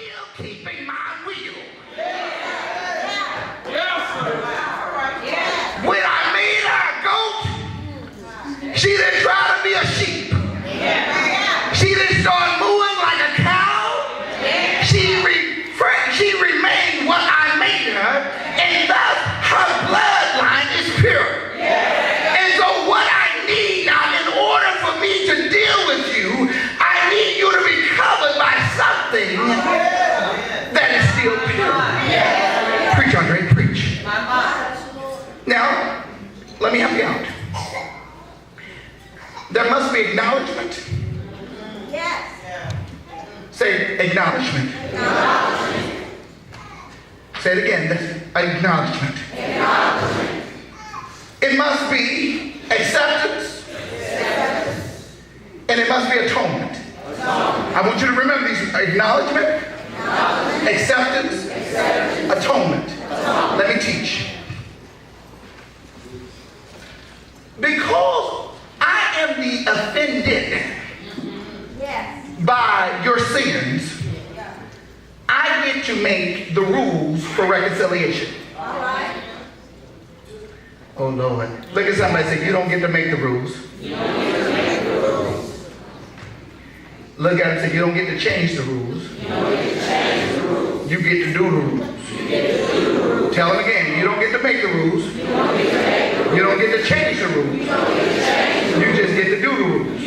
still keeping my will. When I made her a goat, she didn't try to be a sheep. She didn't start moving like a cow. She remained what I made her, and thus her bloodline is pure. And so what I need now, in order for me to deal with you, I need you to be covered by something that is still pure. Preach, Andre, preach. Now, let me help you out. There must be acknowledgement. Yes. Say acknowledgement. Say it again. Acknowledgement. It must be acceptance. And it must be atonement. I want you to remember these: acknowledgement, acceptance, atonement. Let me teach. Because I am the offended by your sins, I get to make the rules for reconciliation. Oh Lord. Look at somebody and say, you don't get to make the rules. Look at him and say, you don't get to change the rules. You get to do the rules. Tell him again, you don't get to make the rules. You don't get to change the rules. You just get to do the rules.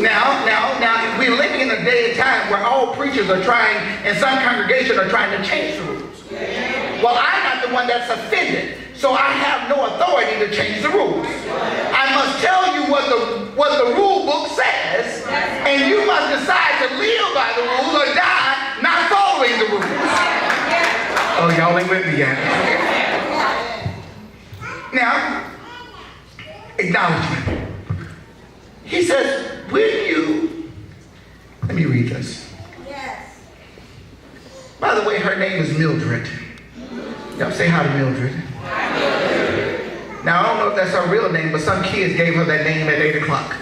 Now, we're living in a day and time where all preachers are trying, and some congregations are trying to change the rules. Well, I'm not the one that's offended, so I have no authority to change the rules. I must tell you what the rule book says, and you must decide to live by the rules or die not following the rules. Oh, y'all ain't with me yet. Now, acknowledgement. He says, will you, let me read this. Yes. By the way, her name is Mildred. Y'all say hi to Mildred. Now, I don't know if that's her real name, but some kids gave her that name at 8 o'clock.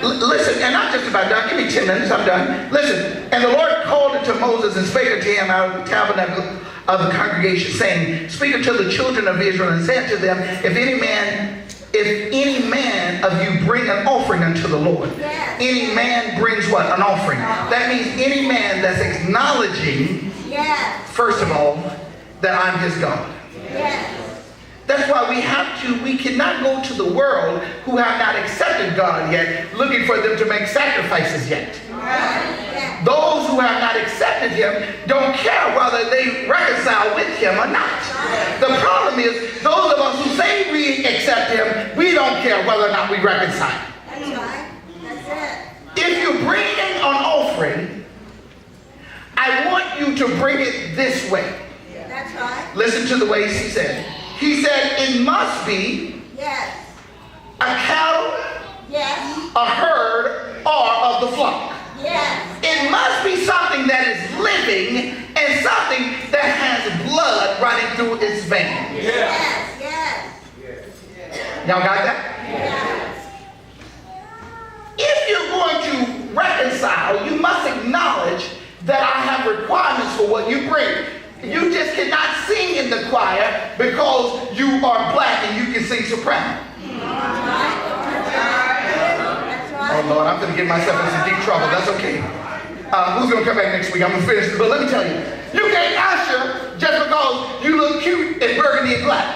Listen, and I'm just about done. Give me 10 minutes, I'm done. Listen, and the Lord called unto Moses and spake unto him out of the tabernacle of the congregation, saying, speak unto the children of Israel and say unto them, if any man of you bring an offering unto the Lord. Yes. Any man brings what? An offering. That means any man that's acknowledging, first of all, that I'm his God. Yes. That's why we cannot go to the world who have not accepted God yet, looking for them to make sacrifices yet. Yes. Those who have not accepted him don't care whether they reconcile with him or not. The problem is, those of us who say we accept him, we don't care whether or not we reconcile. That's right. That's it. If you bring in an offering, I want you to bring it this way. That's right. Listen to the way he said. He said it must be Yes. a cattle, Yes. a herd, or of the flock. Yes. It must be something that is living and something that has blood running through its veins. Yes. Yes. Y'all got that? Yes. If you're going to reconcile, you must acknowledge that I have requirements for what you bring. You just cannot sing in the choir because you are black and you can sing soprano. Oh Lord, I'm going to get myself into some deep trouble. That's okay. Who's going to come back next week? I'm going to finish this. But let me tell you, you can't usher just because you look cute in burgundy and black.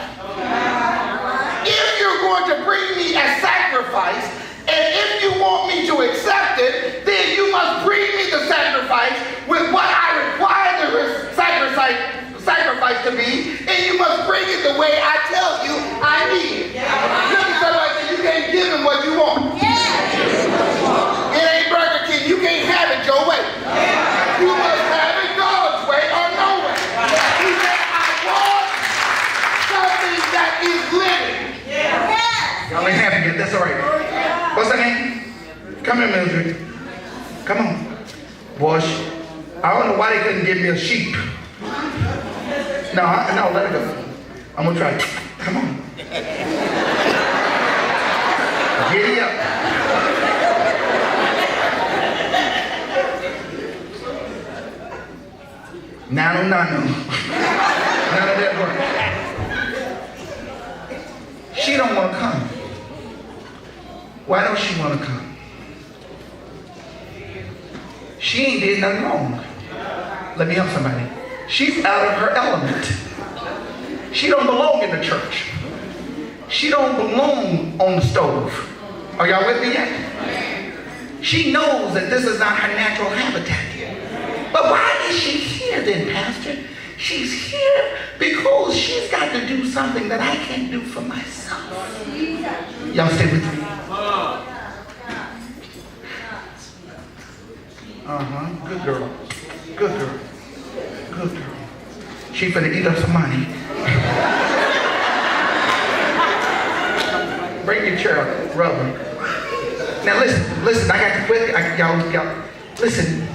If you're going to bring me a sacrifice, and if you want me to accept it, then you must bring me the sacrifice with what I require the sacrifice to be, and you must bring it the way I tell you I need it. Look at somebody and say, you can't give him what you want. It ain't Burger King. You can't have it your way. You must have it God's way or no way. He said, I want something that is living. Y'all ain't happy yet. That's all right. What's her name? Come here, Mildred. Come on. Boy, I don't know why they couldn't give me a sheep. No, let her go. I'm going to try it. Come on. Giddy up. Nano. None of that works. She don't want to come. Why don't she want to come? She ain't did nothing wrong. Let me help somebody. She's out of her element. She don't belong in the church. She don't belong on the stove. Are y'all with me yet? She knows that this is not her natural habitat. But why is she here then, Pastor? She's here because she's got to do something that I can't do for myself. Y'all stay with me. Good girl. Good girl. Good girl. She finna eat up some money. Bring your chair up, rubber. Now listen, I got to quit. Y'all, listen.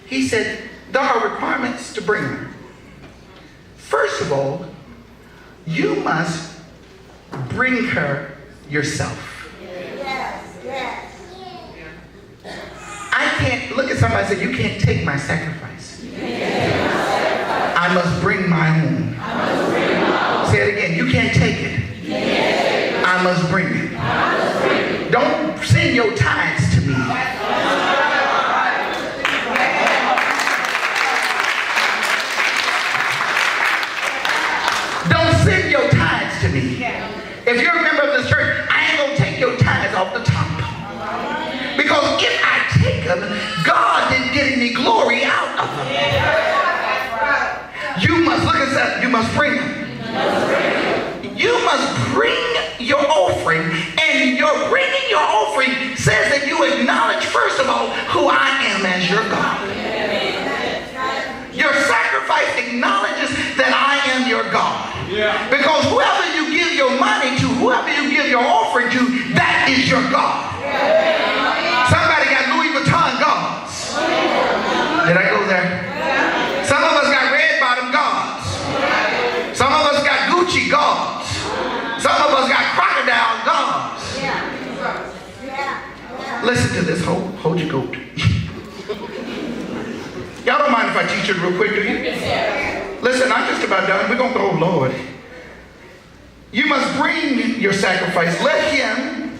He said, there are requirements to bring her. First of all, you must bring her yourself. Yes. I can't look at somebody and say, you can't take my sacrifice. I must bring my own. Say it again, you can't take it. I must bring it. Don't send your tithes to me. Don't send your tithes to me. If you're a member of this church, I ain't gonna take your tithes off the top. Because if I take them, God didn't get any glory out of them. You must, look at that, you must bring them. You must bring your offering, and your bringing your offering says that you acknowledge, first of all, who I am as your God. Your sacrifice acknowledges that I am your God. Because whoever you give your money to, whoever you give your offering to, that is your God. Somebody got Louis Vuitton gods. Did I go there? Some of us got red bottom gods. Some of us got Gucci gods. Some of us got crocodile gods. Listen to this. Hold your goat. Y'all don't mind if I teach it real quick, do you? Listen, I'm just about done. We're going to go, oh Lord. You must bring your sacrifice. Let him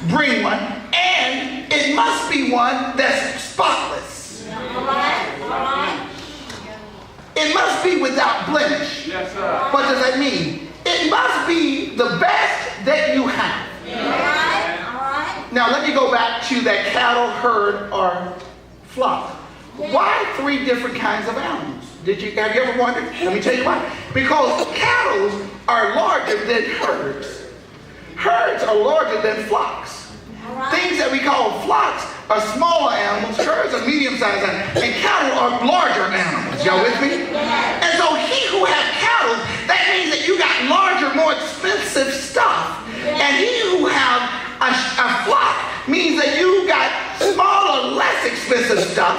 bring one. And it must be one that's spotless. It must be without blemish. Yes, sir. What does that mean? It must be the best that you have. Now let me go back to that cattle herd or flock. Why 3 different kinds of animals? Have you ever wondered? Let me tell you why. Because cattle are larger than herds. Herds are larger than flocks. Things that we call flocks are smaller animals, herds are medium-sized animals, and cattle are larger animals. Y'all with me? And so he who has cattle, that means that you got larger, more expensive stuff. And he who have a flock means that you got smaller, less expensive stuff.